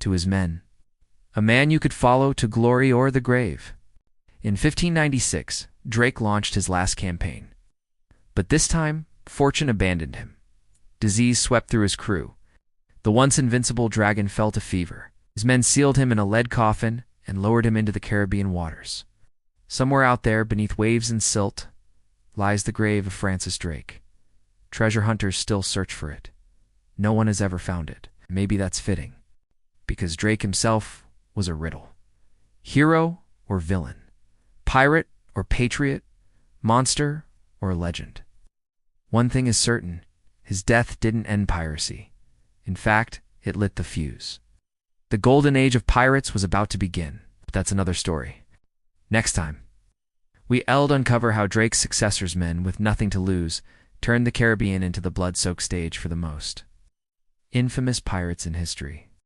to his men. A man you could follow to glory or the grave. In 1596, Drake launched his last campaign. But this time, fortune abandoned him. Disease swept through his crew. The once invincible dragon fell to fever. His men sealed him in a lead coffin and lowered him into the Caribbean waters. Somewhere out there, beneath waves and silt, lies the grave of Francis Drake. Treasure hunters still search for it. No one has ever found it. Maybe that's fitting, because Drake himself was a riddle. Hero or villain? Pirate or patriot? Monster or legend? One thing is certain, his death didn't end piracy. In fact, it lit the fuse. The golden age of pirates was about to begin, but that's another story. Next time, we'll uncover how Drake's successors' men, with nothing to lose, turned the Caribbean into the blood-soaked stage for the most infamous pirates in history.